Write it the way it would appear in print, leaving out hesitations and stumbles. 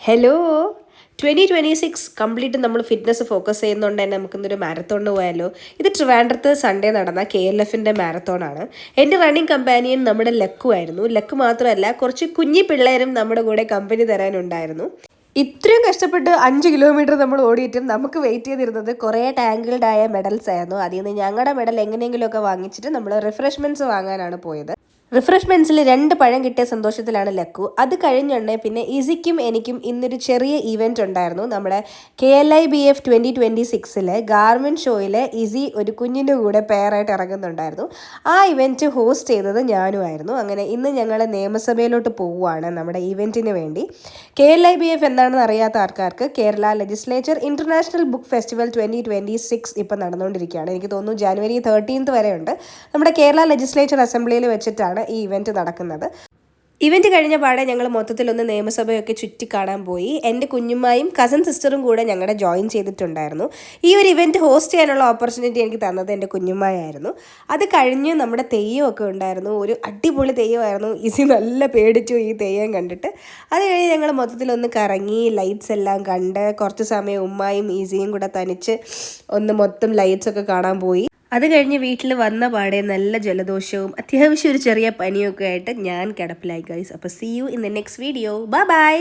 Hello 2026 complete നമ്മൾ fitness focus ചെയ്യുന്നതുകൊണ്ട് തന്നെ നമുക്കിന്നൊരു മാരത്തോണിന് പോയാലോ. ഇത് ട്രിവാൻഡ്രത്ത് സൺഡേ നടന്ന KLFൻ്റെ മാരത്തോണാണ്. എൻ്റെ റണ്ണിങ് കമ്പാനിയൻ നമ്മുടെ ലക്കു ആയിരുന്നു. ലക്ക് മാത്രമല്ല, കുറച്ച് കുഞ്ഞി പിള്ളേരും നമ്മുടെ കൂടെ കമ്പനി തരാനുണ്ടായിരുന്നു. ഇത്രയും കഷ്ടപ്പെട്ട് 5 കിലോമീറ്റർ നമ്മൾ ഓടിയിട്ടും നമുക്ക് വെയിറ്റ് ചെയ്തിരുന്നത് കുറേ ടാങ്കിൾഡായ മെഡൽസ് ആയിരുന്നു. അതിൽ നിന്ന് ഞങ്ങളുടെ മെഡൽ എങ്ങനെയെങ്കിലുമൊക്കെ വാങ്ങിച്ചിട്ട് നമ്മൾ റിഫ്രഷ്മെൻറ്റ്സ് വാങ്ങാനാണ് പോയത്. റിഫ്രഷ്മെൻറ്റ്സിൽ 2 പഴം കിട്ടിയ സന്തോഷത്തിലാണ് ലക്കു. അത് കഴിഞ്ഞുടനെ പിന്നെ ഇസിക്കും എനിക്കും ഇന്നൊരു ചെറിയ ഇവൻറ്റ് ഉണ്ടായിരുന്നു. നമ്മുടെ KLIBF 2026 ഗാർമിൻ ഷോയിൽ ഇസി ഒരു കുഞ്ഞിൻ്റെ കൂടെ പെയറായിട്ട് ഇറങ്ങുന്നുണ്ടായിരുന്നു. ആ ഇവൻറ്റ് ഹോസ്റ്റ് ചെയ്തത് ഞാനുമായിരുന്നു. അങ്ങനെ ഇന്ന് ഞങ്ങൾ നിയമസഭയിലോട്ട് പോവുകയാണ് നമ്മുടെ ഇവൻറ്റിന് വേണ്ടി. KLIBF എന്താണെന്ന് അറിയാത്ത ആൾക്കാർക്ക് Kerala legislature international book festival 2026 ഇപ്പോൾ നടന്നുകൊണ്ടിരിക്കുകയാണ്. എനിക്ക് തോന്നുന്നു January 13 വരെ ഉണ്ട്. നമ്മുടെ കേരള ലെജിസ്ലേച്ചർ അസംബ്ലിയിൽ വെച്ചിട്ടാണ് ഈ ഇവൻറ്റ് നടക്കുന്നത്. ഇവൻറ്റ് കഴിഞ്ഞ പാടെ ഞങ്ങൾ മൊത്തത്തിലൊന്ന് നിയമസഭയൊക്കെ ചുറ്റി കാണാൻ പോയി. എൻ്റെ കുഞ്ഞുമ്മായും കസിൻ സിസ്റ്ററും കൂടെ ഞങ്ങളുടെ ജോയിൻ ചെയ്തിട്ടുണ്ടായിരുന്നു. ഈ ഒരു ഇവൻറ്റ് ഹോസ്റ്റ് ചെയ്യാനുള്ള ഓപ്പർച്യൂണിറ്റി എനിക്ക് തന്നത് എൻ്റെ കുഞ്ഞുമ്മായായിരുന്നു. അത് കഴിഞ്ഞ് നമ്മുടെ തെയ്യമൊക്കെ ഉണ്ടായിരുന്നു. ഒരു അടിപൊളി തെയ്യമായിരുന്നു. ഇസി നല്ല പേടിച്ചു ഈ തെയ്യം കണ്ടിട്ട്. അത് കഴിഞ്ഞ് ഞങ്ങൾ മൊത്തത്തിലൊന്ന് കറങ്ങി ലൈറ്റ്സ് എല്ലാം കണ്ട് കുറച്ച് സമയം ഉമ്മായും ഈസിയും കൂടെ തനിച്ച് ഒന്ന് മൊത്തം ലൈറ്റ്സൊക്കെ കാണാൻ പോയി. അത് കഴിഞ്ഞ് വീട്ടിൽ വന്ന പാടെ നല്ല ജലദോഷവും അത്യാവശ്യം ഒരു ചെറിയ പനിയൊക്കെ ആയിട്ട് ഞാൻ കിടപ്പിലായി ഗൈസ്. അപ്പോൾ see you in the next video. Bye by.